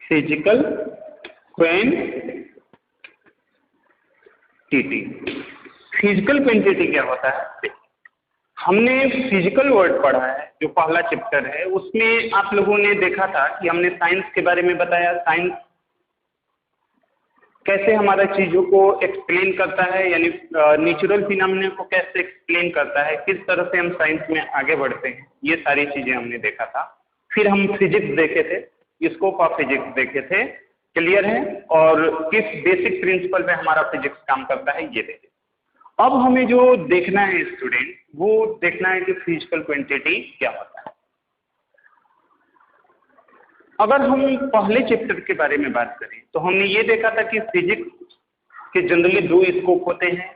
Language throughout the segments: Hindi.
Physical quantity. फिजिकल क्वांटिटी क्या होता है? हमने फिजिकल वर्ड पढ़ा है, जो पहला चैप्टर है, उसमें आप लोगों ने देखा था कि हमने साइंस के बारे में बताया। साइंस कैसे हमारा चीजों को एक्सप्लेन करता है, यानी नेचुरल फिनोमेना को कैसे एक्सप्लेन करता है, किस तरह से हम साइंस में आगे बढ़ते हैं, ये सारी चीजें हमने देखा था। फिर हम फिजिक्स देखे थे, स्कोप ऑफ फिजिक्स देखे थे, क्लियर है, और किस बेसिक प्रिंसिपल पे हमारा फिजिक्स काम करता है ये देखे। अब हमें जो देखना है स्टूडेंट, वो देखना है कि फिजिकल क्वांटिटी क्या होता है। अगर हम पहले चैप्टर के बारे में बात करें तो हमने ये देखा था कि फिजिक्स के जनरली दो स्कोप होते हैं।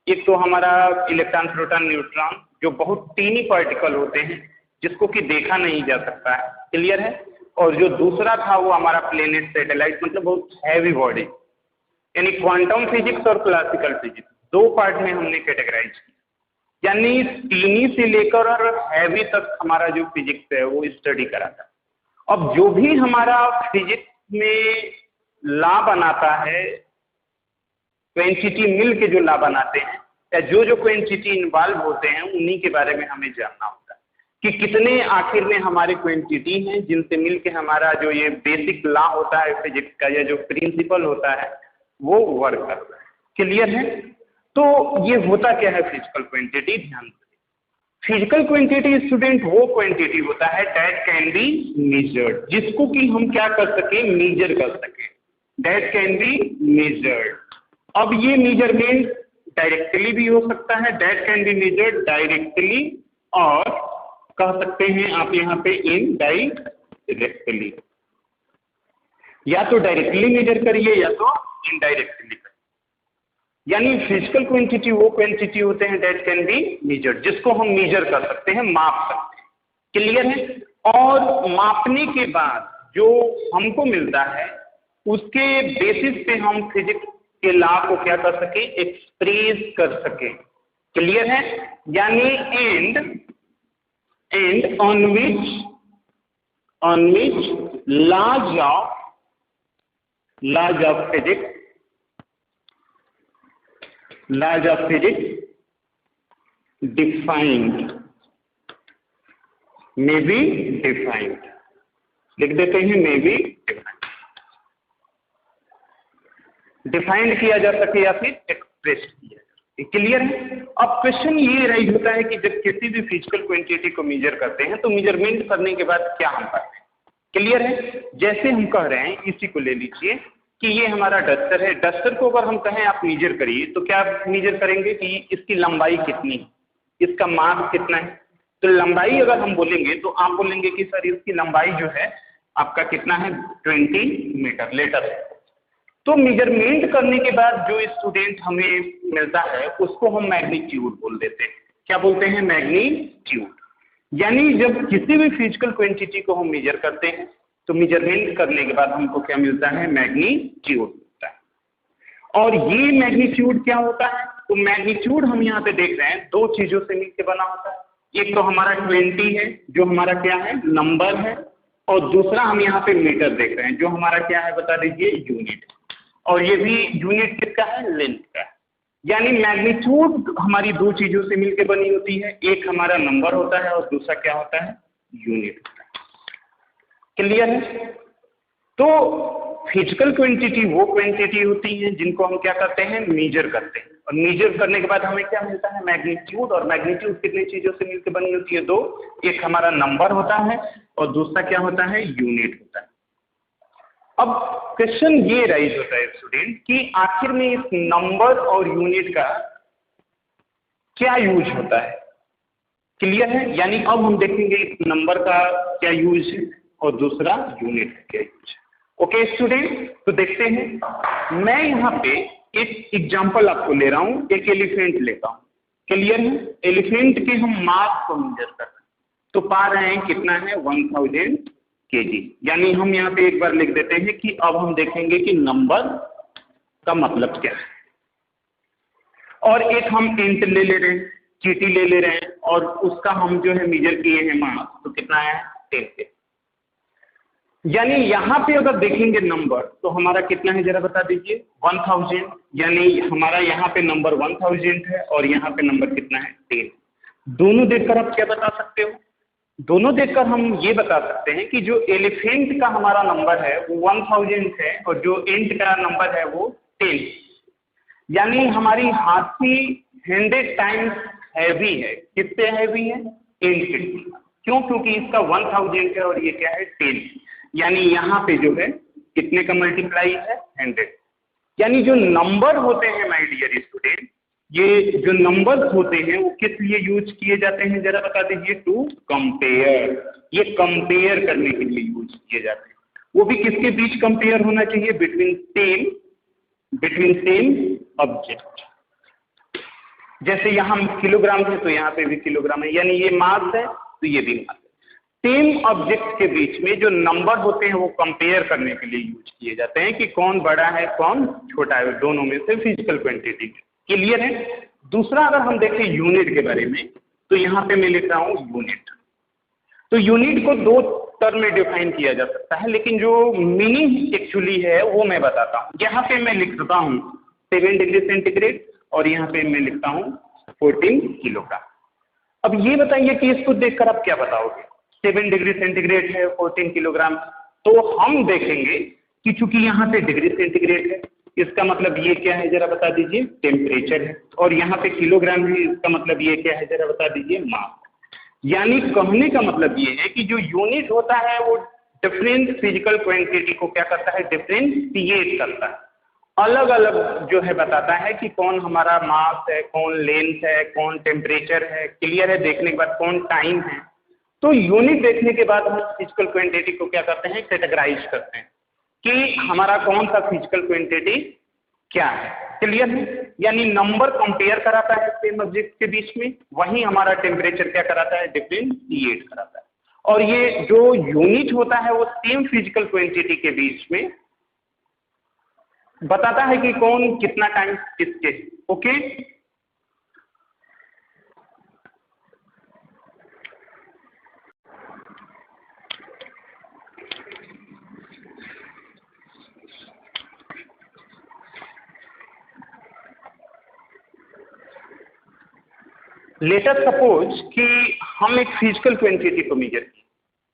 एक तो हमारा इलेक्ट्रॉन, प्रोटॉन, न्यूट्रॉन, जो बहुत टीनी पार्टिकल होते हैं जिसको कि देखा नहीं जा सकता है, क्लियर है। और जो दूसरा था वो हमारा प्लेनेट, सैटेलाइट, मतलब बहुत हैवी बॉडी, यानी क्वांटम फिजिक्स और क्लासिकल फिजिक्स दो पार्ट में हमने कैटेगराइज किया, यानी टीनी से लेकर और हैवी तक हमारा जो फिजिक्स है वो स्टडी करा था। अब जो भी हमारा फिजिक्स में लॉ बनाता है, क्वांटिटी मिल के जो लॉ बनाते हैं, या जो जो क्वांटिटी इन्वॉल्व होते हैं, उन्हीं के बारे में हमें जानना होता है कि कितने आखिर में हमारे क्वांटिटी हैं जिनसे मिल के हमारा जो ये बेसिक लॉ होता है फिजिक्स का, या जो प्रिंसिपल होता है वो वर्क करता है, क्लियर है। तो ये होता क्या है फिजिकल क्वांटिटी, ध्यान से। फिजिकल क्वांटिटी स्टूडेंट वो क्वांटिटी होता है दैट कैन बी मेजर्ड, जिसको कि हम क्या कर सके, मेजर कर सके, दैट कैन बी मेजर्ड। अब ये मेजरमेंट डायरेक्टली भी हो सकता है, that can be measured directly, और कह सकते हैं आप यहाँ पे इनडायरेक्टली। या तो डायरेक्टली मेजर करिए या तो इनडायरेक्टली करिए। यानी फिजिकल क्वांटिटी वो क्वांटिटी होते हैं दैट कैन बी मेजर्ड, जिसको हम मेजर कर सकते हैं, माप सकते हैं, क्लियर है। और मापने के बाद जो हमको मिलता है उसके बेसिस पे हम फिजिक्स के लॉ को क्या कर सके, एक्सप्रेस कर सके, क्लियर है। यानी and on which laws of physics defined, may be defined, लिख देते हैं मे बी डिफाइंड किया जा सके या फिर एक्सप्रेस किया जा सके, क्लियर है। अब क्वेश्चन ये राइज होता है कि जब किसी भी फिजिकल क्वांटिटी को मेजर करते हैं तो मेजरमेंट करने के बाद क्या हम करते हैं, क्लियर है। जैसे हम कह रहे हैं, इसी को ले लीजिए कि ये हमारा डस्टर है। डस्टर को अगर हम कहें आप मेजर करिए, तो क्या आप मेजर करेंगे कि इसकी लंबाई कितनी है, इसका मास कितना है। तो लंबाई अगर हम बोलेंगे तो आप बोलेंगे कि सर इसकी लंबाई जो है आपका कितना है, 20 मीटर, लेटर है। तो मेजरमेंट करने के बाद जो स्टूडेंट हमें मिलता है उसको हम मैग्नीट्यूड बोल देते हैं। क्या बोलते हैं, मैग्नीट्यूड। यानी जब किसी भी फिजिकल क्वांटिटी को हम मेजर करते हैं तो मेजरमेंट करने के बाद हमको क्या मिलता है, मैग्नीट्यूड मिलता है। और ये मैग्नीट्यूड क्या होता है, तो मैग्नीट्यूड हम यहाँ पे देख रहे हैं दो चीजों से मिलकर बना होता है। एक तो हमारा 20 है जो हमारा क्या है, नंबर है, और दूसरा हम यहाँ पे मीटर देख रहे हैं जो हमारा क्या है, बता दीजिए, यूनिट। और ये भी यूनिट किसका है, लेंथ का है। यानी मैग्नीट्यूड हमारी दो चीजों से मिलकर बनी होती है, एक हमारा नंबर होता है और दूसरा क्या होता है, यूनिट होता है, क्लियर है। तो फिजिकल क्वांटिटी वो क्वांटिटी होती है जिनको हम क्या करते हैं, मेजर करते हैं, और मेजर करने के बाद हमें क्या मिलता है, मैग्नीट्यूड। और मैग्नीट्यूड कितनी चीजों से मिलकर बनी होती है, दो, एक हमारा नंबर होता है और दूसरा क्या होता है, यूनिट होता है। अब क्वेश्चन ये राइज होता है स्टूडेंट कि आखिर में इस नंबर और यूनिट का क्या यूज होता है, क्लियर है। यानी अब हम देखेंगे इस नंबर का क्या यूज है और दूसरा यूनिट का क्या यूज है। ओके स्टूडेंट, तो देखते हैं। मैं यहाँ पे एक एग्जांपल आपको ले रहा हूँ, एक एलिफेंट लेता हूँ, क्लियर है। एलिफेंट के हम मास को मेजर कर रहे हैं, तो पा रहे हैं कितना है, 1000 kg। यानी हम यहाँ पे एक बार लिख देते हैं कि अब हम देखेंगे कि नंबर का मतलब क्या है। और एक हम इंट ले रहे हैं, चीटी ले रहे हैं, और उसका हम जो है मेजर किए हैं मास, तो कितना है, 10 kg। यानी यहाँ पे अगर देखेंगे नंबर तो हमारा कितना है जरा बता दीजिए 1000, यानी हमारा यहाँ पे नंबर 1000 है और यहाँ पे नंबर कितना है 10। दोनों देखकर आप क्या बता सकते हो? दोनों देखकर हम ये बता सकते हैं कि जो एलिफेंट का हमारा नंबर है वो 1000 है और जो एंट का नंबर है वो 10। यानी हमारी हाथी 100 टाइम्स हैवी है। कितने हैवी है? एंट के। क्यों? क्योंकि इसका 1000 है और ये क्या है 10। यानी यहाँ पे जो है कितने का मल्टीप्लाई है 100। यानी जो नंबर होते हैं माय डियर स्टूडेंट, ये जो नंबर्स होते हैं वो किस लिए यूज किए जाते हैं जरा बता दीजिए? To compare. ये कंपेयर करने के लिए यूज किए जाते हैं। वो भी किसके बीच कंपेयर होना चाहिए? Between same object. जैसे यहाँ किलोग्राम है तो यहाँ पे भी किलोग्राम है, यानी ये मास है तो ये भी मास है। सेम ऑब्जेक्ट के बीच में जो नंबर होते हैं वो कंपेयर करने के लिए यूज किए जाते हैं कि कौन बड़ा है कौन छोटा है, दोनों में से फिजिकल क्वांटिटी। क्लियर है? दूसरा अगर हम देखें यूनिट के बारे में तो यहाँ पे मैं लिख रहा हूँ यूनिट। तो यूनिट को दो टर्म में डिफाइन किया जा सकता है, लेकिन जो मीनिंग एक्चुअली है वो मैं बताता हूँ। यहाँ पे मैं लिखता हूँ 7 डिग्री सेंटीग्रेड और यहाँ पे मैं लिखता हूँ 14 किलोग्राम। अब ये बताइए कि इसको देखकर आप क्या बताओगे? 7 डिग्री सेंटीग्रेड है, 14 किलोग्राम। तो हम देखेंगे कि चूंकि यहाँ पे डिग्री सेंटीग्रेड है, इसका मतलब ये क्या है जरा बता दीजिए? टेम्परेचर है। और यहाँ पे किलोग्राम है, इसका मतलब ये क्या है जरा बता दीजिए? मास। यानी कहने का मतलब ये है कि जो यूनिट होता है वो डिफरेंट फिजिकल क्वांटिटी को क्या करता है? डिफरेंशिएट करता है, अलग अलग जो है बताता है कि कौन हमारा मास है, कौन लेंथ है, कौन टेम्परेचर है। क्लियर है? देखने के बाद कौन टाइम है। तो यूनिट देखने के बाद हम फिजिकल क्वांटिटी को क्या करते हैं? कैटेगराइज करते हैं कि हमारा कौन सा फिजिकल क्वांटिटी क्या है। क्लियर है? यानी नंबर कंपेयर कराता है सेम ऑब्जेक्ट के बीच में, वहीं हमारा टेम्परेचर क्या कराता है? डिफरेंशिएट कराता है। और ये जो यूनिट होता है वो सेम फिजिकल क्वांटिटी के बीच में बताता है कि कौन कितना टाइम किसके। ओके, लेट अस सपोज कि हम एक फिजिकल क्वांटिटी को मेजर किए,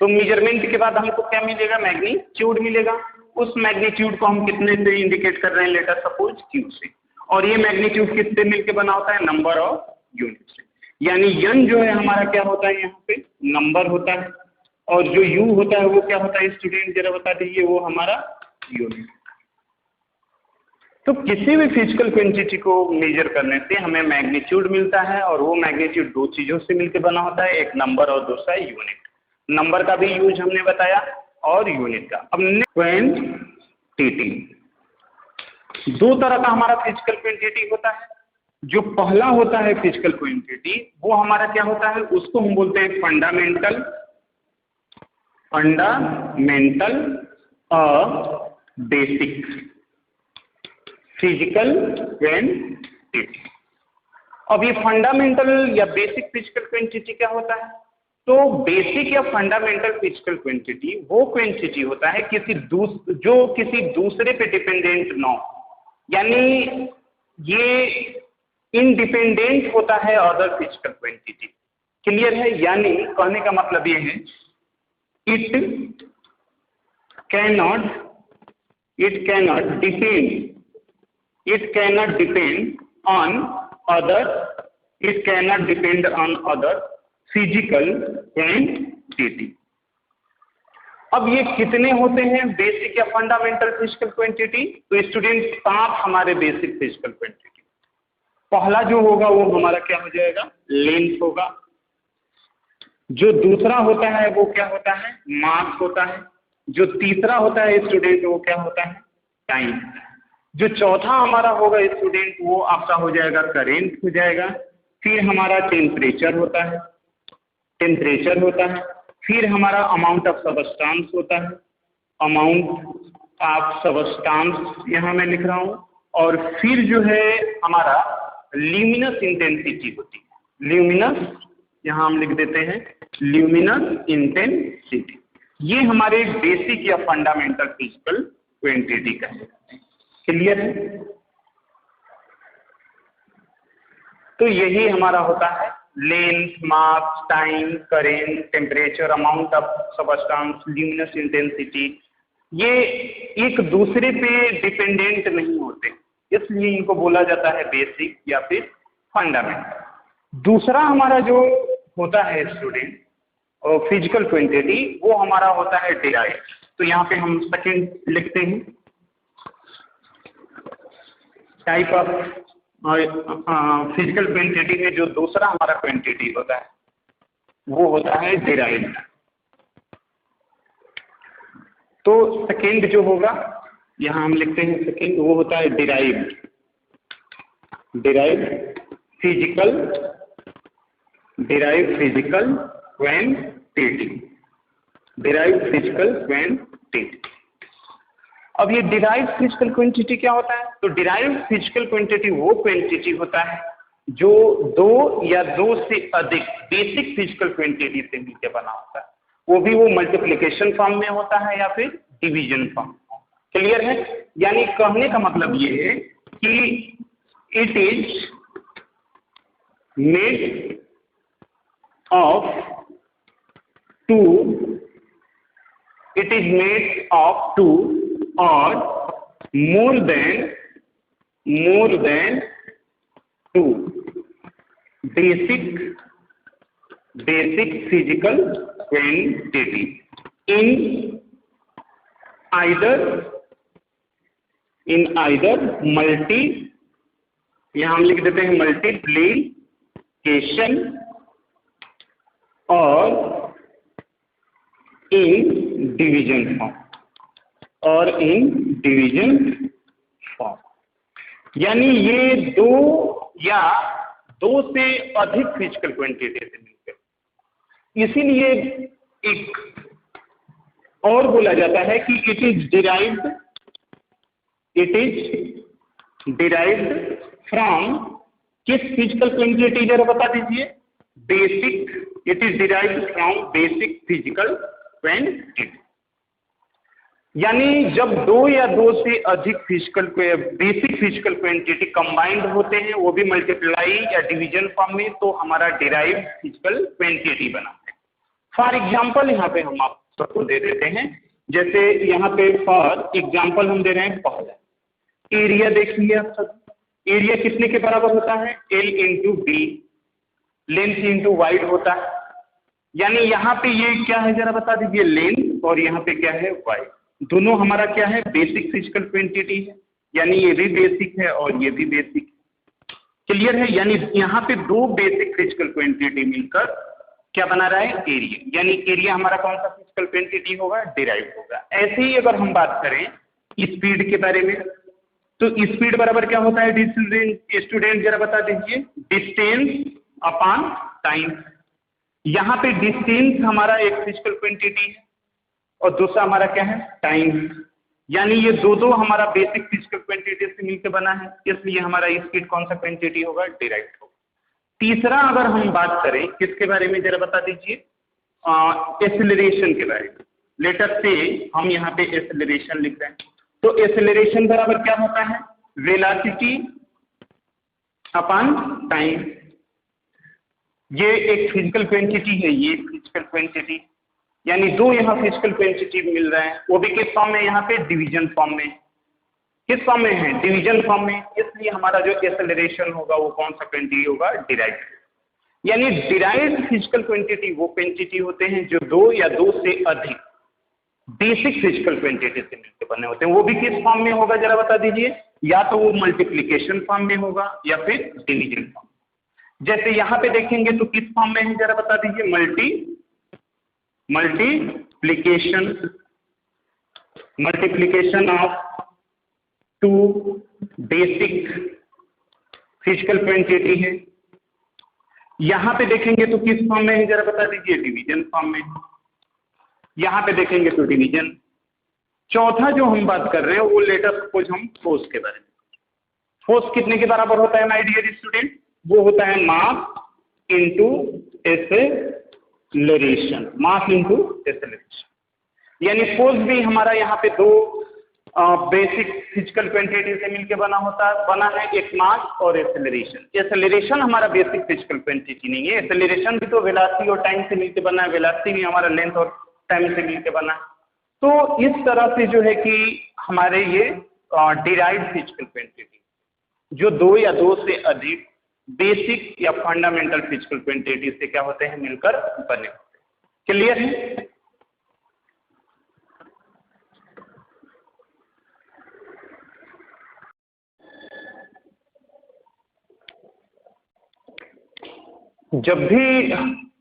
तो मेजरमेंट के बाद हमको क्या मिलेगा? मैग्नीट्यूड मिलेगा। उस मैग्नीट्यूड को हम कितने से इंडिकेट कर रहे हैं? लेट अस सपोज क्यू से। और ये मैग्नीट्यूड किससे मिलकर बना होता है? नंबर ऑफ यूनिट से। यानी यन जो है हमारा क्या होता है? यहाँ पे नंबर होता है, और जो यू होता है वो क्या होता है स्टूडेंट जरा बता दीजिए? वो हमारा यूनिट। तो किसी भी फिजिकल क्वांटिटी को मेजर करने से हमें मैग्नीट्यूड मिलता है, और वो मैग्नीट्यूड दो चीजों से मिलकर बना होता है, एक नंबर और दूसरा यूनिट। नंबर का भी यूज हमने बताया और यूनिट का। अब क्वांटिटी, दो तरह का हमारा फिजिकल क्वांटिटी होता है। जो पहला होता है फिजिकल क्वांटिटी वो हमारा क्या होता है? उसको हम बोलते हैं फंडामेंटल और बेसिक फिजिकल क्वांटिटी। अब ये फंडामेंटल या बेसिक फिजिकल क्वांटिटी क्या होता है? तो बेसिक या फंडामेंटल फिजिकल क्वांटिटी वो क्वांटिटी होता है जो किसी दूसरे पे डिपेंडेंट ना हो, यानी ये इंडिपेंडेंट होता है अदर फिजिकल क्वांटिटी। क्लियर है? यानी कहने का मतलब ये है it cannot depend on other physical quantity। अब ये कितने होते हैं बेसिक या फंडामेंटल फिजिकल क्वांटिटी? तो स्टूडेंट 7 हमारे बेसिक फिजिकल क्वांटिटी। पहला जो होगा वो हमारा क्या हो जाएगा? लेंथ होगा। जो दूसरा होता है वो क्या होता है? मास होता है। जो तीसरा होता है स्टूडेंट वो क्या होता है? टाइम। जो चौथा हमारा होगा स्टूडेंट वो आपका हो जाएगा करेंट हो जाएगा। फिर हमारा टेम्परेचर होता है, फिर हमारा अमाउंट ऑफ सबस्टांस होता है, यहाँ मैं लिख रहा हूँ। और फिर जो है हमारा ल्यूमिनस इंटेंसिटी होती है। ल्यूमिनस यहाँ हम लिख देते हैं ल्यूमिनस इंटेंसिटी। ये हमारे बेसिक या फंडामेंटल फिजिकल क्वांटिटी कहलाते हैं। क्लियर है? तो यही हमारा होता है length, mass, time, current, temperature, amount of substance, luminous intensity. ये एक दूसरे पे डिपेंडेंट नहीं होते, इसलिए इनको बोला जाता है बेसिक या फिर फंडामेंटल। दूसरा हमारा जो होता है स्टूडेंट फिजिकल क्वांटिटी, वो हमारा होता है डिराइव। तो यहाँ पे हम सेकंड लिखते हैं, टाइप ऑफ फिजिकल क्वांटिटी में जो दूसरा हमारा क्वांटिटी होता है वो होता है डिराइव्ड। तो सेकंड जो होगा, यहाँ हम लिखते हैं सेकंड, वो होता है derived. Derived physical quantity. Derived physical quantity. अब ये डिराइव्ड फिजिकल क्वांटिटी क्या होता है? तो डिराइव्ड फिजिकल क्वांटिटी वो क्वांटिटी होता है जो दो या दो से अधिक बेसिक फिजिकल क्वांटिटी से मिलकर बना होता है, वो भी वो मल्टीप्लिकेशन फॉर्म में होता है या फिर डिवीजन फॉर्म में। क्लियर है? यानी कहने का मतलब ये है कि it is made of two और more than two basic physical quantity in either multi, यहां हम लिख देते हैं मल्टीप्लिकेशन, और इन डिवीजन फॉर्म, यानी ये दो या दो से अधिक फिजिकल क्वांटिटी से मिलकर। इसीलिए एक और बोला जाता है कि इट इज डिराइव्ड फ्रॉम किस फिजिकल क्वांटिटी, जरा बता दीजिए? Basic. It is derived from basic physical quantity. यानी जब दो या दो से अधिक बेसिक फिजिकल क्वांटिटी कंबाइंड होते हैं, वो भी मल्टीप्लाई या डिवीजन फॉर्म में, तो हमारा डिराइव्ड फिजिकल क्वांटिटी बनाते हैं। फॉर एग्जांपल यहाँ पे हम आप सबको दे देते हैं, जैसे यहाँ पे फॉर एग्जांपल हम दे रहे हैं पहला एरिया। देखिए आप सब, एरिया कितने के बराबर होता है? L into B, length into wide होता है। यानी यहाँ पे ये क्या है, जरा बता दीजिए? लेंथ, और यहाँ पे क्या है? वाइड। दोनों हमारा क्या है? बेसिक फिजिकल क्वांटिटी है, यानी ये भी बेसिक है और ये भी बेसिक है। क्लियर है? यानी यहाँ पे दो बेसिक फिजिकल क्वांटिटी मिलकर क्या बना रहा है? एरिया। यानी एरिया हमारा कौन सा फिजिकल क्वांटिटी होगा? डिराइव होगा। ऐसे ही अगर हम बात करें स्पीड के बारे में, तो स्पीड बराबर क्या होता है स्टूडेंट, जरा बता दीजिए? Distance upon time. यहाँ पे डिस्टेंस हमारा एक फिजिकल क्वांटिटी है और दूसरा हमारा क्या है? टाइम। यानी ये दो हमारा बेसिक फिजिकल क्वांटिटी से मिलकर बना है, इसलिए हमारा स्पीड कौन सा क्वांटिटी होगा? डिराइव्ड होगा। तीसरा अगर हम बात करें किसके बारे में, जरा बता दीजिए? एक्सेलरेशन के बारे में। लेटर से हम यहाँ पे एक्सेलरेशन लिख रहे हैं, तो एक्सेलरेशन बराबर क्या होता है? Velocity upon time. ये एक फिजिकल क्वांटिटी है, ये फिजिकल क्वांटिटी, यानी दो यहाँ फिजिकल क्वांटिटी मिल रहे हैं, वो भी किस फॉर्म में? यहाँ पे डिवीजन फॉर्म में। किस फॉर्म में है? डिवीजन फॉर्म में। इसलिए हमारा जो एक्सेलरेशन होगा वो कौन सा क्वांटिटी होगा? डिराइव्ड। यानी डिराइव्ड फिजिकल क्वांटिटी वो क्वांटिटी होते हैं जो दो या दो से अधिक बेसिक फिजिकल क्वांटिटी से मिलकर बने होते हैं। वो भी किस फॉर्म में होगा, जरा बता दीजिए? या तो वो मल्टीप्लिकेशन फॉर्म में होगा या फिर डिवीजन फॉर्म। जैसे यहाँ पे देखेंगे तो किस फॉर्म में है, जरा बता दीजिए? Multiplication of two basic physical quantity है। यहां पे देखेंगे तो किस फॉर्म में है, जरा बता दीजिए? डिवीजन फॉर्म में। यहां पे देखेंगे तो डिवीजन। चौथा जो हम बात कर रहे हैं वो लेटर सपोज हम फोर्स के बारे में। फोर्स कितने के बराबर होता है माय डियर स्टूडेंट? वो होता है mass into acceleration. Mass into acceleration. यानी फोर्स भी हमारा यहाँ पे दो बेसिक फिजिकल क्वांटिटी से मिलकर बना है, एक मास और एक्सेलरेशन। एक्सेलरेशन हमारा बेसिक फिजिकल क्वांटिटी नहीं है, एक्सेलरेशन भी तो वेलोसिटी और टाइम से मिलकर बना है, वेलोसिटी भी हमारा लेंथ और टाइम से मिलकर बना है। तो इस तरह से जो है कि हमारे ये डिराइव्ड फिजिकल क्वांटिटी जो दो या दो से अधिक बेसिक या फंडामेंटल फिजिकल क्वांटिटी से क्या होते हैं, मिलकर बने होते हैं। क्लियर है? जब भी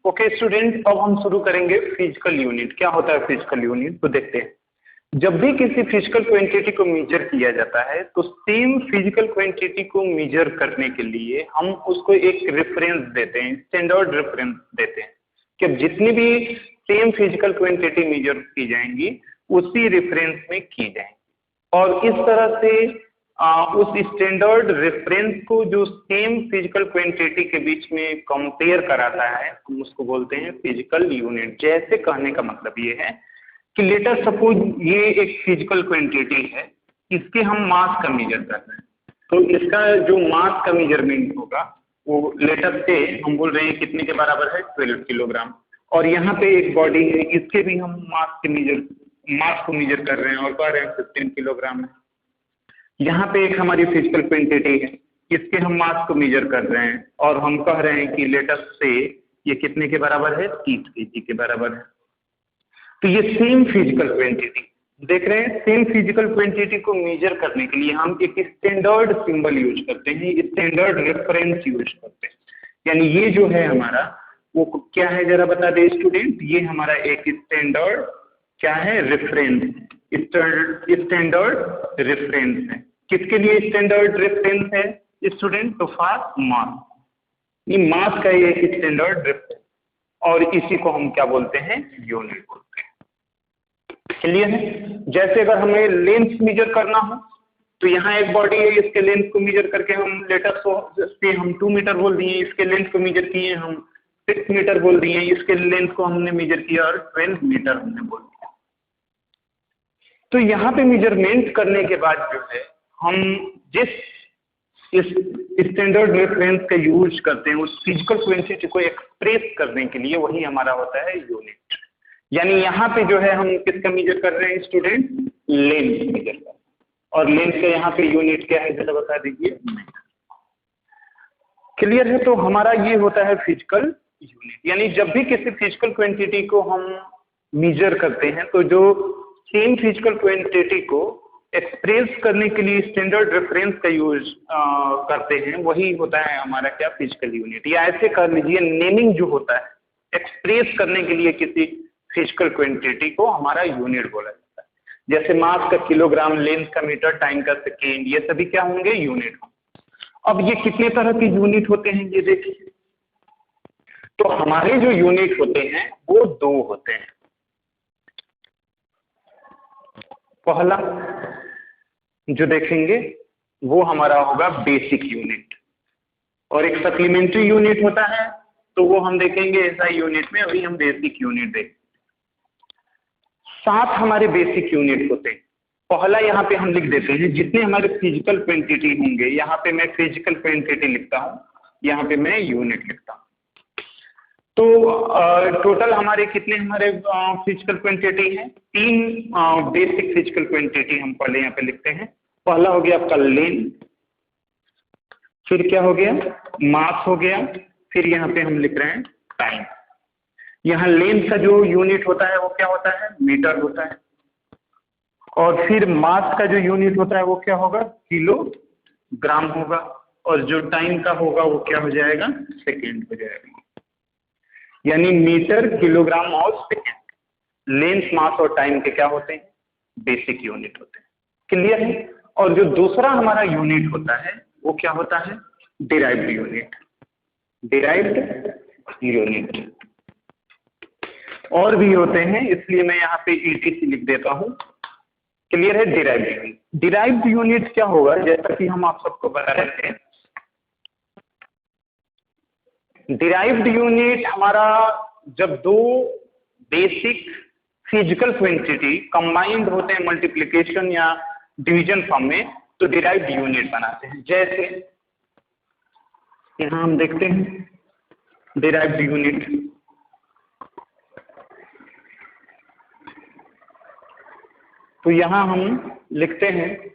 ओके स्टूडेंट, अब हम शुरू करेंगे फिजिकल यूनिट। क्या होता है फिजिकल यूनिट, तो देखते हैं। जब भी किसी फिजिकल क्वांटिटी को मेजर किया जाता है तो सेम फिजिकल क्वांटिटी को मेजर करने के लिए हम उसको एक रेफरेंस देते हैं, स्टैंडर्ड रेफरेंस देते हैं कि अब जितनी भी सेम फिजिकल क्वांटिटी मेजर की जाएंगी उसी रेफरेंस में की जाएंगी। और इस तरह से उस स्टैंडर्ड रेफरेंस को जो सेम फिजिकल क्वांटिटी के बीच में कंपेयर कराता है हम उसको बोलते हैं फिजिकल यूनिट। जैसे कहने का मतलब ये है कि लेटर सपोज ये एक फिजिकल क्वांटिटी है, इसके हम मास का मेजर कर रहे हैं, तो इसका जो मास का मेजरमेंट होगा वो लेटर से हम बोल रहे हैं कितने के बराबर है, 12 किलोग्राम। और यहाँ पे एक बॉडी है, इसके भी हम मास को मेजर कर रहे हैं और कह रहे हैं 15 किलोग्राम है। यहाँ पे एक हमारी फिजिकल क्वांटिटी है, इसके हम मास को मेजर कर रहे हैं और हम कह रहे हैं कि लेटर से ये कितने के बराबर है, 30 kg के बराबर है। तो ये सेम फिजिकल क्वांटिटी देख रहे हैं, सेम फिजिकल क्वांटिटी को मेजर करने के लिए हम एक स्टैंडर्ड सिंबल यूज करते हैं, स्टैंडर्ड रेफरेंस यूज करते हैं। यानी ये जो है हमारा वो क्या है, जरा बता दे स्टूडेंट। ये हमारा एक स्टैंडर्ड क्या है, रेफरेंस, स्टैंडर्ड रेफरेंस है। किसके लिए स्टैंडर्ड रेफरेंस है स्टूडेंट, तो फॉर मास। ये मास का ये स्टैंडर्ड रेफरेंस और इसी को हम क्या बोलते हैं, यूनिट बोलते हैं। क्लियर है? जैसे अगर हमें लेंथ मेजर करना हो तो यहाँ एक बॉडी है, इसके लेंथ को मेजर करके हम लेटर से हम 2 मीटर बोल दिए, इसके लेंथ को मेजर किए हम 6 मीटर बोल दिए, इसके लेंथ को हमने मेजर किया और 12 मीटर हमने बोल दिया। तो यहाँ पे मेजरमेंट करने के बाद जो है हम जिस इस स्टैंडर्ड रेफरेंस का यूज करते हैं उस फिजिकल क्वांटिटी को एक्सप्रेस करने के लिए, वही हमारा होता है यूनिट। यानी यहाँ पे जो है हम किसका मेजर कर रहे हैं स्टूडेंट, लेंथ मेजर कर रहे हैं। और लेंथ का यहाँ पे यूनिट क्या है जरा बता दीजिए। क्लियर है? तो हमारा ये होता है फिजिकल यूनिट। यानी जब भी किसी फिजिकल क्वांटिटी को हम मेजर करते हैं तो जो सेम फिजिकल क्वांटिटी को एक्सप्रेस करने के लिए स्टैंडर्ड रेफरेंस का यूज करते हैं, वही होता है हमारा क्या, फिजिकल यूनिट। या ऐसे कर लीजिए, नेमिंग जो होता है एक्सप्रेस करने के लिए किसी फिजिकल क्वांटिटी को हमारा यूनिट बोला जाता है। जैसे मास का किलोग्राम, लेंथ का मीटर, टाइम का सेकेंड, ये सभी क्या होंगे, यूनिट होंगे। अब ये कितने तरह के यूनिट होते हैं ये देखिए। तो हमारे जो यूनिट होते हैं वो दो होते हैं। पहला जो देखेंगे वो हमारा होगा बेसिक यूनिट, और एक सप्लीमेंट्री यूनिट होता है तो वो हम देखेंगे एसआई यूनिट में। अभी हम बेसिक यूनिट देखें। 7 हमारे बेसिक यूनिट होते हैं। पहला यहाँ पे हम लिख देते हैं जितने हमारे फिजिकल क्वांटिटी होंगे, यहाँ पे मैं फिजिकल क्वांटिटी लिखता हूँ, यहाँ पे मैं यूनिट लिखता हूँ। तो टोटल हमारे कितने हमारे फिजिकल क्वांटिटी हैं, 3 बेसिक फिजिकल क्वांटिटी हम पहले यहाँ पे लिखते हैं। पहला हो गया आपका लेंथ, फिर क्या हो गया, मास हो गया, फिर यहाँ पे हम लिख रहे हैं टाइम। यहाँ लेंथ का जो यूनिट होता है वो क्या होता है, मीटर होता है। और फिर मास का जो यूनिट होता है वो क्या होगा, किलोग्राम होगा। और जो टाइम का होगा वो क्या हो जाएगा, सेकेंड हो जाएगा। यानी मीटर, किलोग्राम और सेकेंड, लेंथ, मास और टाइम के क्या होते हैं, बेसिक यूनिट होते हैं। क्लियर है? और जो दूसरा हमारा यूनिट होता है वो क्या होता है, डिराइव्ड यूनिट। डिराइव्ड यूनिट और भी होते हैं, इसलिए मैं यहाँ पे ईटीसी लिख देता हूँ। क्लियर है? Derived unit. डिराइव्ड यूनिट क्या होगा, जैसा कि हम आप सबको बता रहे थे, डिराइव्ड यूनिट हमारा जब दो बेसिक फिजिकल क्वांटिटी कंबाइंड होते हैं मल्टीप्लिकेशन या डिवीजन फॉर्म में, तो डिराइव्ड यूनिट बनाते हैं। जैसे यहां हम देखते हैं डिराइव्ड यूनिट, तो यहां हम लिखते हैं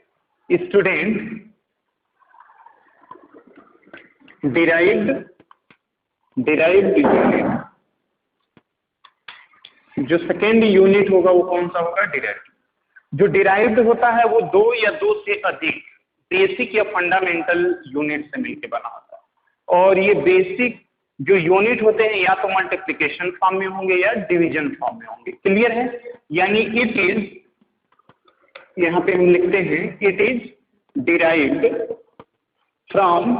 स्टूडेंट डिराइव्ड यूनिट। जो सेकेंड यूनिट होगा वो कौन सा होगा? डिराइव्ड। जो डिराइव्ड होता है वो दो या दो से अधिक बेसिक या फंडामेंटल यूनिट से मिलकर बना होता है, और ये बेसिक जो यूनिट होते हैं या तो मल्टीप्लिकेशन फॉर्म में होंगे या डिवीजन फॉर्म में होंगे। क्लियर है? यानी इट इज, यहां पे हम लिखते हैं it is derived from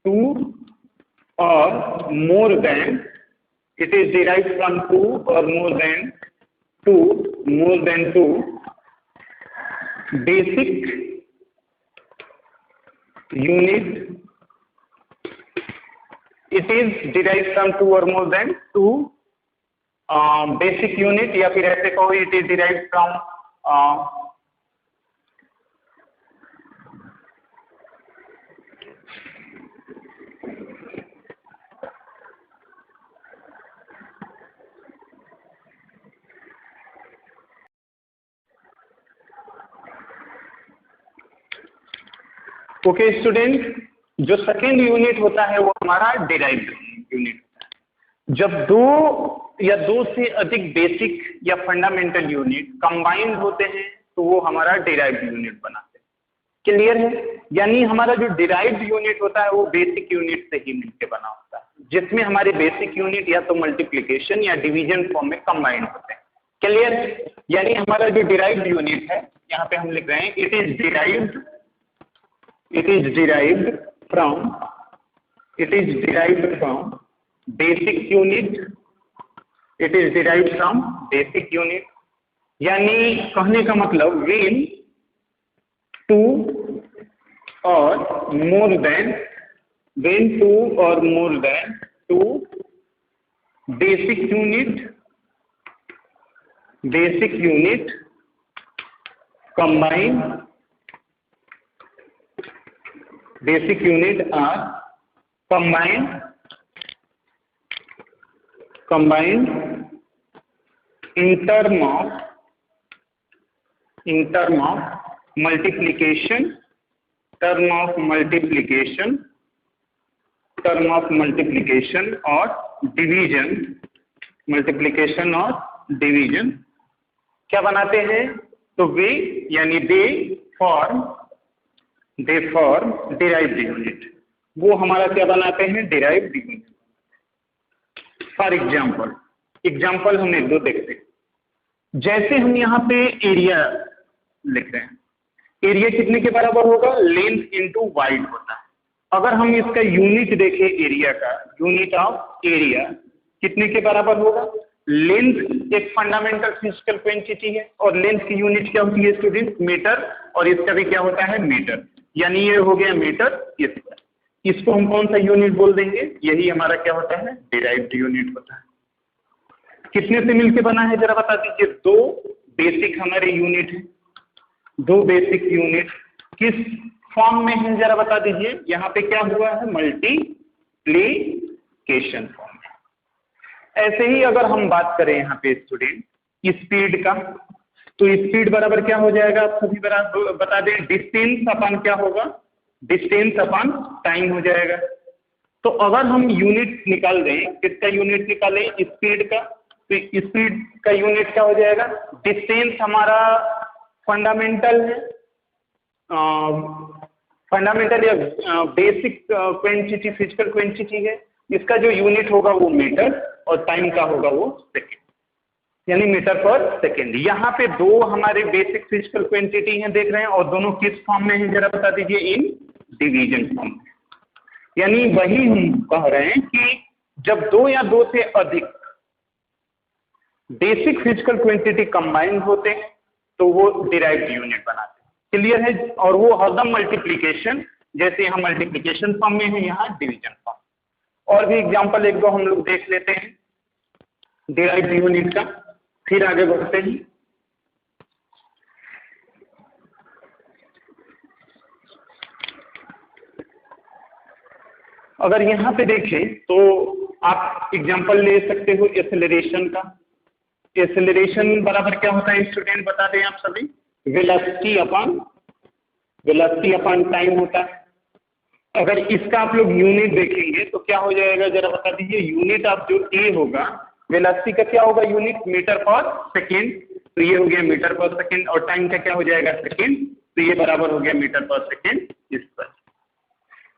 two और more than, it is derived from two or more than two basic unit. It is derived from two or more than two basic unit, या फिर ऐसे कहो it is derived from okay student, जो सेकेंड यूनिट होता है वो हमारा डिराइव्ड यूनिट होता है। जब दो या दो से अधिक बेसिक या फंडामेंटल यूनिट कंबाइंड होते हैं तो वो हमारा डिराइव्ड यूनिट बनाते हैं। क्लियर है? यानी हमारा जो डिराइव्ड यूनिट होता है वो बेसिक यूनिट से ही मिलकर बना होता है, जिसमें हमारे बेसिक यूनिट या तो मल्टीप्लिकेशन या डिवीजन फॉर्म में कंबाइंड होते हैं। क्लियर है? यानी हमारा जो डिराइव्ड यूनिट है, यहाँ पे हम लिख रहे हैं it is derived from basic unit, it is derived from basic unit। यानी कहने का मतलब when two or more than two basic unit combine, basic unit are combined in term of multiplication or division, क्या बनाते हैं? तो वे यानी दे फॉर्म डिराइव्ड यूनिट, वो हमारा क्या बनाते हैं? Derived unit. फॉर एग्जाम्पल हम एक दो देखते हैं। जैसे हम यहाँ पे एरिया लिख रहे हैं, एरिया कितने के बराबर होगा? लेंथ इनटू वाइड होता है। अगर हम इसका यूनिट देखें एरिया का, यूनिट ऑफ एरिया कितने के बराबर होगा? लेंथ एक फंडामेंटल फिजिकल क्वांटिटी है और लेंथ की यूनिट क्या होती है स्टूडेंट? मीटर, और इसका भी क्या होता है? मीटर। यानी ये हो गया मीटर स्क्वायर। इसको हम कौन सा यूनिट बोल देंगे? यही हमारा क्या होता है? डिराइव्ड यूनिट होता है। कितने से मिलके बना है जरा बता दीजिए? दो बेसिक हमारे यूनिट है। दो बेसिक यूनिट किस फॉर्म में है जरा बता दीजिए? यहाँ पे क्या हुआ है? मल्टीप्लिकेशन फॉर्म में। ऐसे ही अगर हम बात करें यहाँ पे स्टूडेंट स्पीड का, तो स्पीड बराबर क्या हो जाएगा? आप सभी बराबर बता दें, डिस्टेंस अपन क्या होगा? डिस्टेंस अपन टाइम हो जाएगा। तो अगर हम यूनिट निकाल दें, किसका यूनिट निकालें? स्पीड का, तो स्पीड का यूनिट क्या हो जाएगा? डिस्टेंस हमारा फंडामेंटल है, फंडामेंटल या बेसिक क्वांटिटी, फिजिकल क्वांटिटी है। इसका जो यूनिट होगा वो मीटर, और टाइम का होगा वो सेकेंड, यानी मीटर पर सेकेंड। यहाँ पे दो हमारे बेसिक फिजिकल क्वांटिटी हैं देख रहे हैं, और दोनों किस फॉर्म में हैं जरा बता दीजिए? इन डिवीजन फॉर्म में। यानी वही हम कह रहे हैं कि जब दो या दो से अधिक बेसिक फिजिकल क्वांटिटी कंबाइंड होते हैं तो वो डिराइव्ड यूनिट बनाते हैं। क्लियर है? और वो हरदम मल्टीप्लिकेशन, जैसे यहाँ मल्टीप्लिकेशन फॉर्म में है, यहाँ डिवीजन फॉर्म। और भी एग्जांपल एक दो हम लोग देख लेते हैं। डिराइव्ड यूनिट का। फिर आगे बढ़ते हैं। अगर यहाँ पे देखें तो आप एग्जांपल ले सकते हो एक्सेलरेशन का। एक्सेलरेशन बराबर क्या होता है स्टूडेंट, बता दें आप सभी? वेलोसिटी अपॉन टाइम होता है। अगर इसका आप लोग यूनिट देखेंगे तो क्या हो जाएगा, जरा बता दीजिए। यूनिट ऑफ जो ए होगा वेलोसिटी का क्या होगा यूनिट, मीटर पर सेकेंड। तो ये हो गया मीटर पर सेकेंड, और टाइम का क्या हो जाएगा, सेकेंड। तो ये बराबर हो गया मीटर पर सेकेंड इस पर।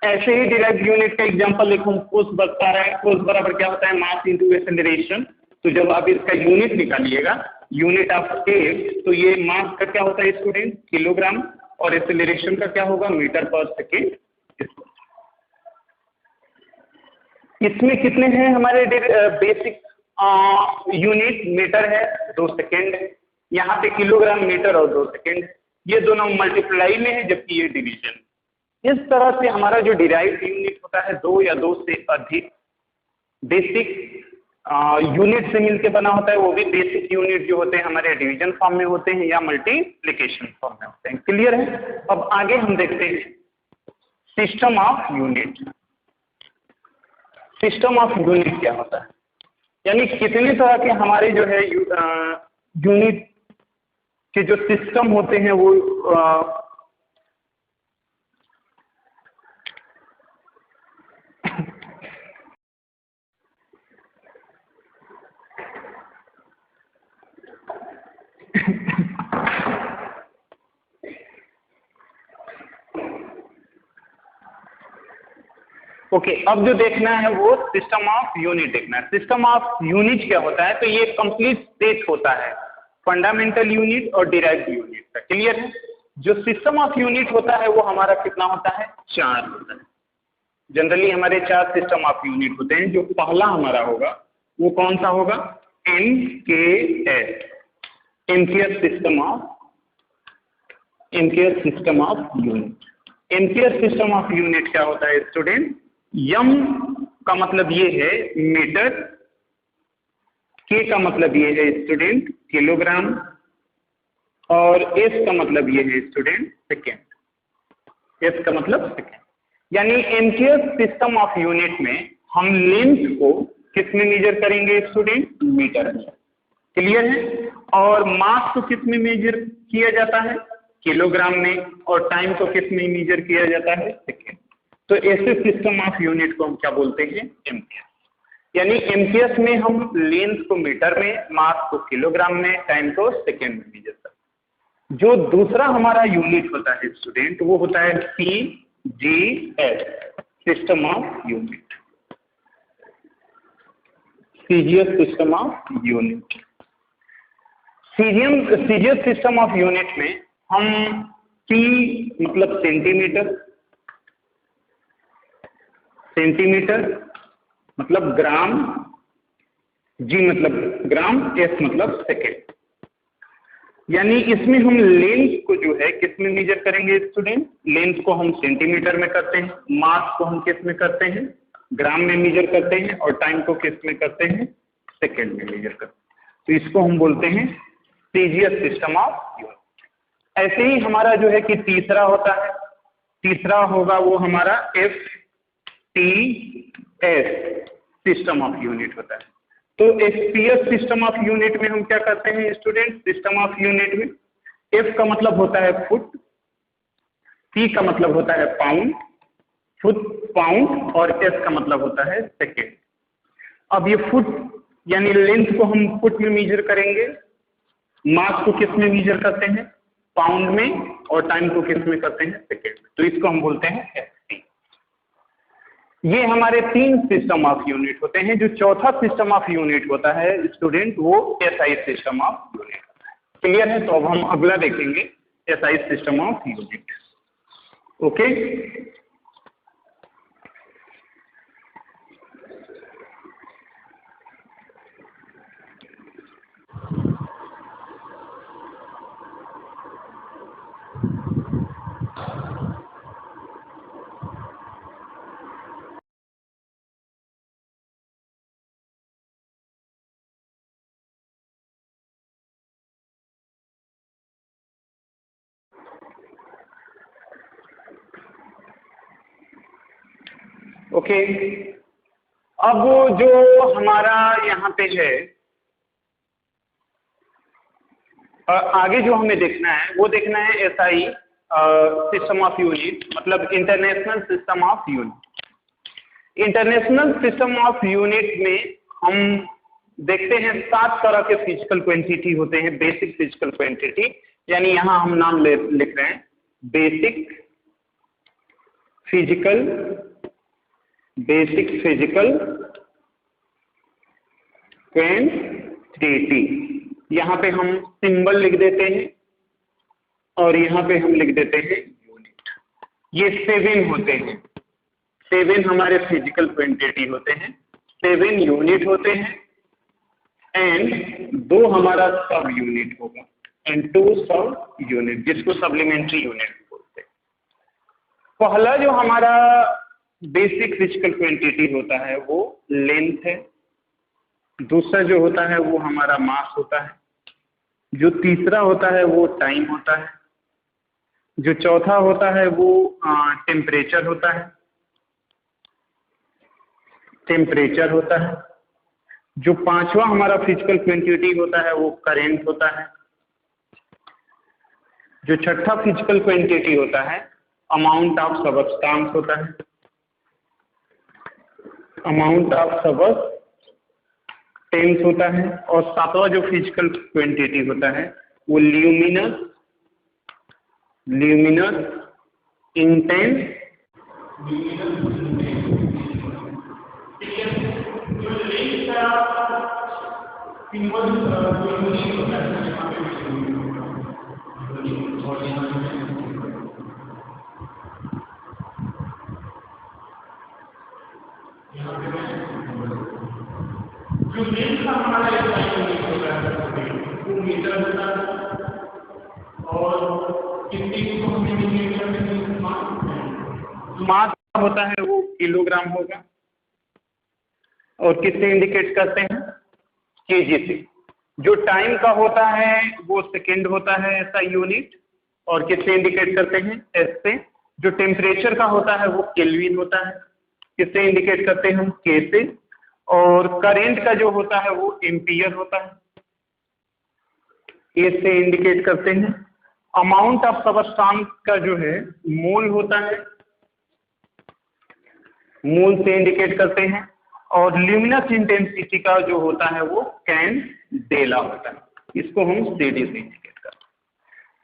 ऐसे ही डिराइव्ड यूनिट का एग्जांपल देखो, फोर्स बता रहा है। फोर्स बराबर क्या होता है, मास इंटू एक्सेलरेशन। तो जब आप इसका यूनिट निकालिएगा, यूनिट ऑफ ए, तो ये मास का क्या होता है स्टूडेंट, किलोग्राम, और एक्सेलरेशन का क्या होगा, मीटर पर सेकेंड। इसमें कितने हैं हमारे बेसिक यूनिट, मीटर है, 2 सेकेंड है। यहाँ पे किलोग्राम, मीटर और 2 सेकेंड है। ये दोनों मल्टीप्लाई में है, जबकि ये डिवीजन। इस तरह से हमारा जो डिराइव्ड यूनिट होता है 2 या 2 से अधिक बेसिक यूनिट से मिलकर बना होता है। वो भी बेसिक यूनिट जो होते हैं हमारे डिवीजन फॉर्म में होते हैं या मल्टीप्लिकेशन फॉर्म में होते हैं। क्लियर है? अब आगे हम देखते हैं system of unit. System of unit क्या होता है, यानी कितने तरह के हमारे जो है यूनिट के जो सिस्टम होते हैं वो ओके, अब जो देखना है वो सिस्टम ऑफ यूनिट देखना है। सिस्टम ऑफ यूनिट क्या होता है, तो ये कंप्लीट सेट होता है फंडामेंटल यूनिट और डिराइव्ड यूनिट का। क्लियर है? जो सिस्टम ऑफ यूनिट होता है वो हमारा कितना होता है, 4 होता है। जनरली हमारे 4 सिस्टम ऑफ यूनिट होते हैं। जो पहला हमारा होगा वो कौन सा होगा, MKS, MKS system of unit. MKS system of unit क्या होता है स्टूडेंट, यम का मतलब ये है मीटर, के का मतलब ये है स्टूडेंट किलोग्राम, और एस का मतलब ये है स्टूडेंट सेकेंड। एस का मतलब सेकेंड। यानी एमकेएस सिस्टम ऑफ यूनिट में हम लेंथ को किस में मेजर करेंगे स्टूडेंट, मीटर में। क्लियर है? और मास को किस में मेजर किया जाता है, किलोग्राम में, और टाइम को किस में मेजर किया जाता है, सेकेंड। तो ऐसे सिस्टम ऑफ यूनिट को हम क्या बोलते हैं, एमकेएस। यानी एमकेएस में हम लेंथ को मीटर में, मास को किलोग्राम में, टाइम को सेकेंड में मेजर करते हैं। जो दूसरा हमारा यूनिट होता है स्टूडेंट वो होता है CGS system of unit. CGS system of unit. CGS system of unit में हम सी मतलब सेंटीमीटर, सेंटीमीटर मतलब ग्राम, जी मतलब ग्राम, एस मतलब सेकेंड। यानी इसमें हम लेंथ को जो है किस में मेजर करेंगे स्टूडेंट, लेंथ को हम सेंटीमीटर में करते हैं, मास को हम किस में करते हैं, ग्राम में मेजर करते हैं, और टाइम को किस में करते हैं, सेकेंड में मेजर करते हैं। तो इसको हम बोलते हैं सीजीएस सिस्टम ऑफ यूनिट। ऐसे ही हमारा जो है कि तीसरा होता है, तीसरा होगा वो हमारा F T S system of unit होता है। तो एफपीएस सिस्टम ऑफ यूनिट में हम क्या करते हैं स्टूडेंट, सिस्टम ऑफ यूनिट में एफ का मतलब होता है फुट, सी का मतलब होता है पाउंड, फुट पाउंड, और एस का मतलब होता है सेकेंड। अब ये फुट यानी लेंथ को हम फुट में मेजर करेंगे, मास को किस में मेजर करते हैं, पाउंड में, और टाइम को किस में करते हैं, सेकेंड में। तो इसको हम बोलते हैं एफटी। ये हमारे 3 सिस्टम ऑफ यूनिट होते हैं। जो चौथा सिस्टम ऑफ यूनिट होता है स्टूडेंट वो एसआई सिस्टम ऑफ यूनिट होता है। क्लियर है? तो अब हम अगला देखेंगे SI system of unit. Okay. Okay, अब जो हमारा यहाँ पे है आगे जो हमें देखना है वो देखना है एसआई सिस्टम ऑफ यूनिट, मतलब international system of unit. International system of unit में हम देखते हैं 7 तरह के फिजिकल क्वांटिटी होते हैं, बेसिक फिजिकल क्वांटिटी, यानी यहां हम नाम लिख रहे हैं बेसिक फिजिकल क्वांटिटी। यहां पे हम सिंबल लिख देते हैं और यहां पे हम लिख देते हैं यूनिट। ये 7 होते हैं, 7 हमारे फिजिकल क्वांटिटी होते हैं, 7 यूनिट होते हैं, एंड 2 हमारा सब यूनिट होगा, एंड 2 सब यूनिट, जिसको सप्लीमेंट्री यूनिट बोलते हैं। पहला जो हमारा बेसिक फिजिकल क्वांटिटी होता है वो लेंथ है, दूसरा जो होता है वो हमारा मास होता है, जो तीसरा होता है वो टाइम होता है, जो चौथा होता है वो टेम्परेचर होता है, जो पांचवा हमारा फिजिकल क्वांटिटी होता है वो करंट होता है, जो छठा फिजिकल क्वांटिटी होता है अमाउंट ऑफ सबस्टेंस होता है, अमाउंट ऑफ सबस्टेंस होता है, और सातवां जो फिजिकल क्वांटिटी होता है वो ल्यूमिनस इंटेंस जो मेन का हमारा यूनिट होता है वो मीटर होता है, और कितनी को हम इंडिकेट करते हैं मास होता है वो किलोग्राम होगा, और किससे इंडिकेट करते हैं केजी से। जो टाइम का होता है वो सेकंड होता है ऐसा यूनिट, और किससे इंडिकेट करते हैं एस से। जो टेम्परेचर का होता है वो केल्विन होता है, किससे इंडिकेट करते हैं हम के से। और करंट का जो होता है वो एम्पियर होता है, ए से इंडिकेट करते हैं। अमाउंट ऑफ सबस्टेंस का जो है मोल होता है, मोल से इंडिकेट करते हैं। और ल्यूमिनस इंटेंसिटी का जो होता है वो कैंडेला होता है, इसको हम सीडी से इंडिकेट करते हैं।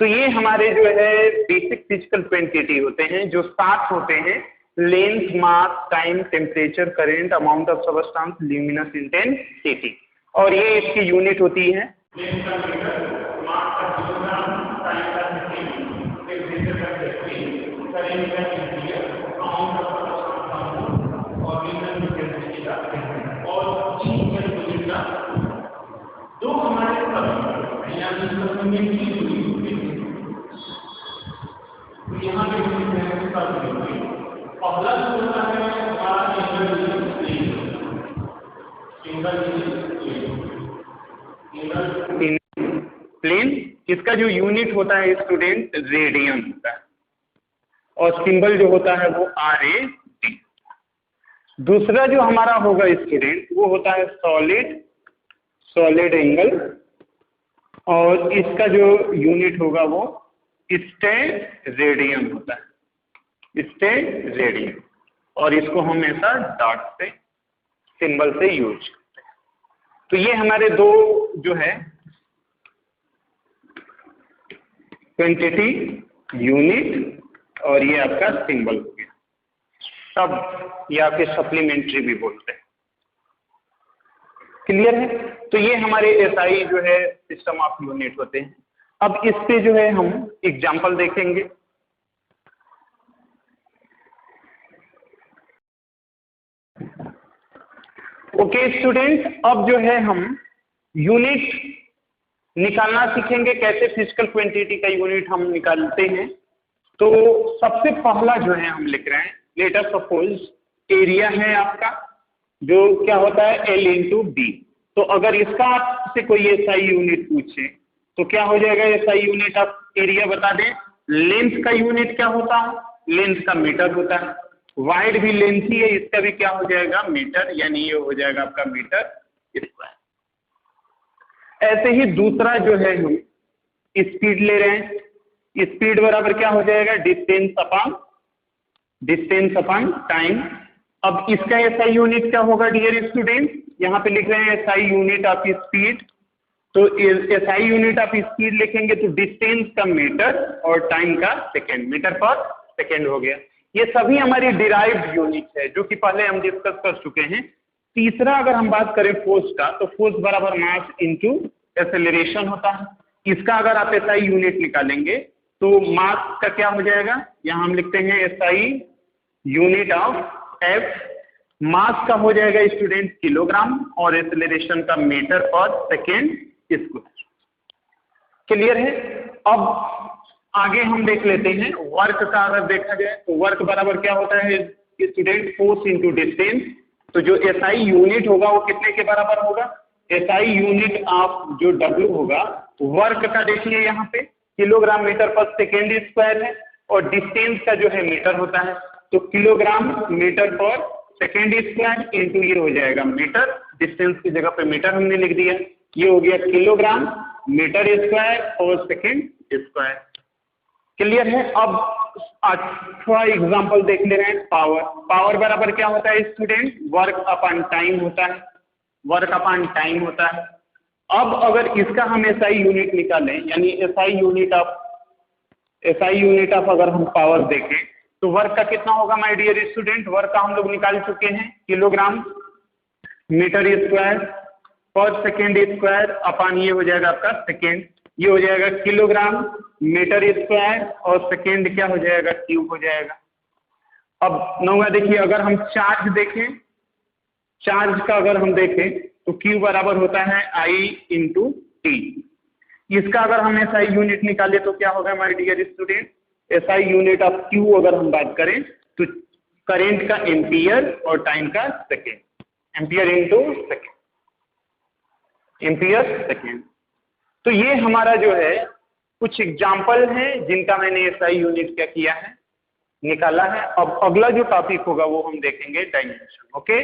तो ये हमारे जो है बेसिक फिजिकल क्वांटिटी होते हैं, जो 7 होते हैं, length, mass, time, temperature, current, amount of substance, luminous intensity. और ये इसकी यूनिट होती है दो हमारे यहाँ पे पहला जो होता है हमारा प्लेन, इसका जो यूनिट होता है स्टूडेंट रेडियन होता है, और सिंबल जो होता है वो RAD। दूसरा जो हमारा होगा स्टूडेंट वो होता है सॉलिड एंगल, और इसका जो यूनिट होगा वो स्टेरेडियन होता है, स्टेरेडियन, और इसको हम ऐसा डॉट से सिंबल से यूज करते हैं। तो ये हमारे दो जो है क्वांटिटी, यूनिट, और ये आपका सिंबल हो गया, सब या फिर सप्लीमेंट्री भी बोलते हैं। क्लियर है? तो ये हमारे एसआई जो है सिस्टम ऑफ यूनिट होते हैं। अब इस पे जो है हम एग्जांपल देखेंगे। ओके स्टूडेंट, अब जो है हम यूनिट निकालना सीखेंगे, कैसे फिजिकल क्वांटिटी का यूनिट हम निकालते हैं। तो सबसे पहला जो है हम लिख रहे हैं, लेट अस सपोज एरिया है आपका, जो क्या होता है L इंटू बी। तो अगर इसका आपसे कोई एसआई यूनिट पूछे तो क्या हो जाएगा एसआई यूनिट, आप एरिया बता दें। लेंथ का यूनिट क्या होता है, लेंथ का मीटर होता है, वाइड भी लेंथी है, इसका भी क्या हो जाएगा मीटर, यानी ये हो जाएगा आपका मीटर स्क्वायर। ऐसे ही दूसरा जो है हम स्पीड ले रहे हैं, स्पीड बराबर क्या हो जाएगा डिस्टेंस अपॉन टाइम। अब इसका एसआई यूनिट क्या होगा डियर स्टूडेंट, यहाँ पे लिख रहे हैं एसआई यूनिट ऑफ स्पीड, तो एसआई यूनिट ऑफ स्पीड लिखेंगे तो डिस्टेंस का मीटर और टाइम का सेकेंड, मीटर पर सेकेंड हो गया। ये सभी हमारी डिराइव्ड यूनिट है जो कि पहले हम डिस्कस कर चुके हैं। तीसरा अगर हम बात करें फोर्स का, तो फोर्स बराबर मास इनटू एक्सेलरेशन होता है। इसका अगर आप एसआई यूनिट निकालेंगे तो मास का क्या हो जाएगा, यहाँ हम लिखते हैं एसआई यूनिट ऑफ एफ, मास का हो जाएगा स्टूडेंट किलोग्राम और एक्सेलरेशन का मीटर पर सेकेंड स्क्वायर। क्लियर है। अब आगे हम देख लेते हैं वर्क का, अगर देखा जाए तो वर्क बराबर क्या होता है स्टूडेंट, फोर्स इनटू डिस्टेंस। तो जो एसआई यूनिट होगा वो कितने के बराबर होगा, एसआई यूनिट ऑफ जो डब्ल्यू होगा, वर्क का देखिए यहाँ पे किलोग्राम मीटर पर सेकेंड स्क्वायर है और डिस्टेंस का जो है मीटर होता है, तो किलोग्राम मीटर पर सेकेंड स्क्वायर इनटू ये हो जाएगा मीटर, डिस्टेंस की जगह पे मीटर हमने लिख दिया, ये हो गया किलोग्राम मीटर स्क्वायर और सेकेंड स्क्वायर। क्लियर है। अब अच्छा एग्जांपल देख ले रहे हैं पावर। पावर बराबर क्या होता है स्टूडेंट, वर्क अपॉन टाइम होता है, वर्क अपॉन टाइम होता है। अब अगर इसका हम एसआई यूनिट निकालें, यानी एसआई यूनिट ऑफ अगर हम पावर देखें तो वर्क का कितना होगा माय डियर स्टूडेंट, वर्क का हम लोग निकाल चुके हैं किलोग्राम मीटर स्क्वायर पर सेकेंड स्क्वायर अपॉन ये हो जाएगा आपका सेकेंड, ये हो जाएगा किलोग्राम मीटर स्क्वायर और सेकेंड क्या हो जाएगा क्यूब हो जाएगा। अब नौवा देखिए, अगर हम चार्ज देखें, चार्ज का अगर हम देखें तो क्यू बराबर होता है आई इंटू टी। इसका अगर हम एसआई यूनिट निकाले तो क्या होगा हमारे dear student, SI unit of Q अगर हम बात करें तो करंट का एम्पियर और टाइम का second, ampere into second, ampere second. तो ये हमारा जो है कुछ एग्जाम्पल हैं जिनका मैंने एसआई यूनिट क्या किया है, निकाला है। अब अगला जो टॉपिक होगा वो हम देखेंगे डायमेंशन। ओके।